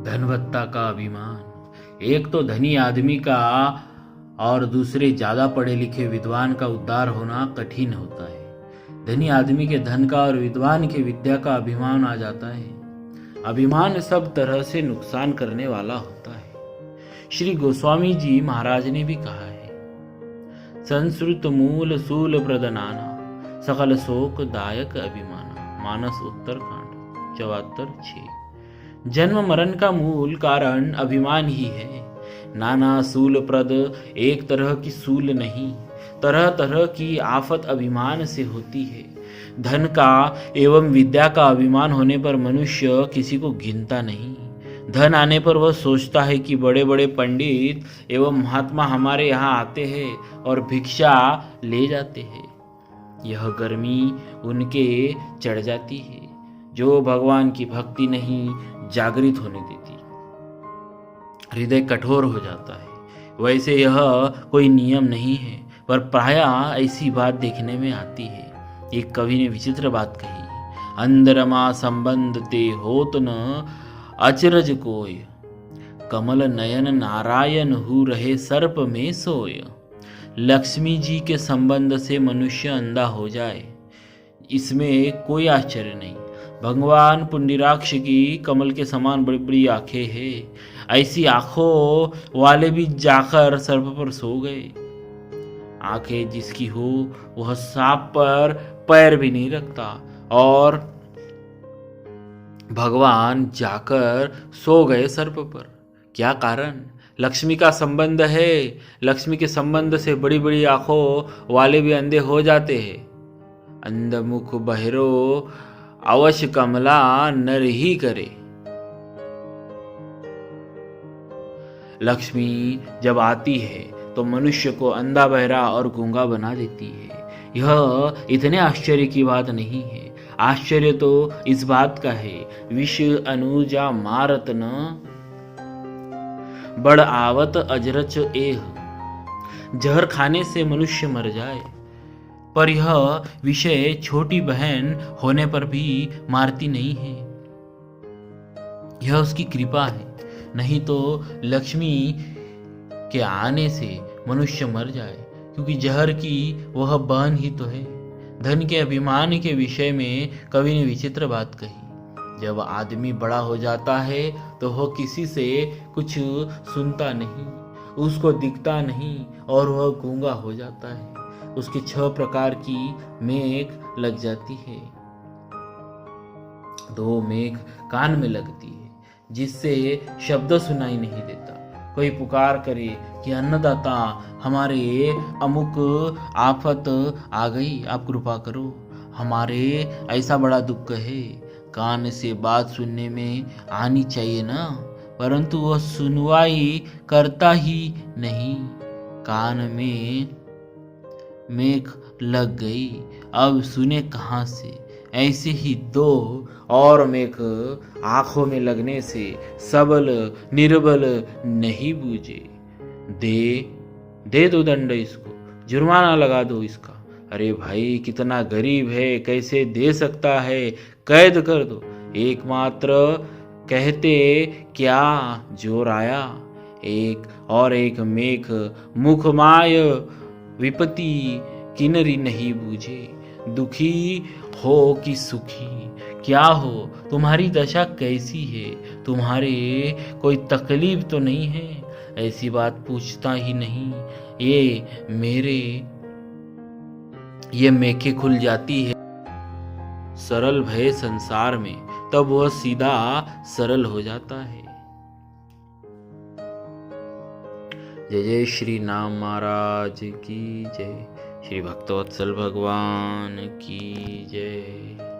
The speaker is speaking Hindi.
धनवत्ता का अभिमान। एक तो धनी आदमी का और दूसरे ज्यादा पढ़े लिखे विद्वान का उद्धार होना कठिन होता है। धनी आदमी के धन का और विद्वान के विद्या का अभिमान आ जाता है। अभिमान सब तरह से नुकसान करने वाला होता है। श्री गोस्वामी जी महाराज ने भी कहा है, संस्कृत मूल सूल प्रदनाना सकल शोक दायक अभिमाना। मानस उत्तरकांड 74:6। जन्म मरण का मूल कारण अभिमान ही है। नाना सूल प्रद एक तरह की सूल नहीं, तरह तरह की आफत अभिमान से होती है। धन का एवं विद्या का अभिमान होने पर मनुष्य किसी को गिनता नहीं। धन आने पर वह सोचता है कि बड़े बड़े पंडित एवं महात्मा हमारे यहाँ आते हैं और भिक्षा ले जाते हैं। यह गर्मी उनके चढ़ जाती है जो भगवान की भक्ति नहीं जागृत होने देती। हृदय कठोर हो जाता है। वैसे यह कोई नियम नहीं है, पर प्रायः ऐसी बात देखने में आती है। एक कवि ने विचित्र बात कही, अंदरमा संबंध ते होत न अचरज कोय, कमल नयन नारायण हु रहे सर्प में सोय। लक्ष्मी जी के संबंध से मनुष्य अंधा हो जाए, इसमें कोई आश्चर्य नहीं। भगवान पुंडरीकाक्ष की कमल के समान बड़ी बड़ी आंखें हैं। ऐसी आंखों वाले भी जाकर सर्प पर सो गए। आंखें जिसकी हो वह सांप पर पैर भी नहीं रखता, और भगवान जाकर सो गए सर्प पर। क्या कारण? लक्ष्मी का संबंध है। लक्ष्मी के संबंध से बड़ी बड़ी आंखों वाले भी अंधे हो जाते हैं। अंधमुख बहरो अवश्य कमला नर ही करे। लक्ष्मी जब आती है तो मनुष्य को अंधा बहरा और गूंगा बना देती है। यह इतने आश्चर्य की बात नहीं है। आश्चर्य तो इस बात का है, विष अनुजा मारत न बड़ आवत अजरच एह। जहर खाने से मनुष्य मर जाए, पर यह विषय छोटी बहन होने पर भी मारती नहीं है। यह उसकी कृपा है, नहीं तो लक्ष्मी के आने से मनुष्य मर जाए, क्योंकि जहर की वह बहन ही तो है। धन के अभिमान के विषय में कवि ने विचित्र बात कही, जब आदमी बड़ा हो जाता है तो वह किसी से कुछ सुनता नहीं, उसको दिखता नहीं और वह गूंगा हो जाता है। उसकी 6 प्रकार की मेघ लग जाती है। 2 मेघ कान में लगती है, जिससे शब्द सुनाई नहीं देता। कोई पुकार करे कि अन्नदाता हमारे अमुक आफत आ गई, आप कृपा करो, हमारे ऐसा बड़ा दुख है। कान से बात सुनने में आनी चाहिए ना, परंतु वह सुनवाई करता ही नहीं। कान में मेघ लग गई, अब सुने कहाँ से। ऐसे ही 2 और मेघ आंखों में लगने से सबल निर्बल नहीं बूझे। दे दो दंड, इसको जुर्माना लगा दो इसका। अरे भाई कितना गरीब है, कैसे दे सकता है, कैद कर दो। एकमात्र कहते क्या जोर आया। एक मेघ मुखमाय विपत्ति किनरी नहीं बूझे। दुखी हो कि सुखी, क्या हो, तुम्हारी दशा कैसी है, तुम्हारे कोई तकलीफ तो नहीं है। ऐसी बात पूछता ही नहीं। ये मेखे खुल जाती है सरल भय संसार में, तब वह सीधा सरल हो जाता है। जय जय श्री नाम महाराज की जय। श्री भक्तवत्सल भगवान की जय।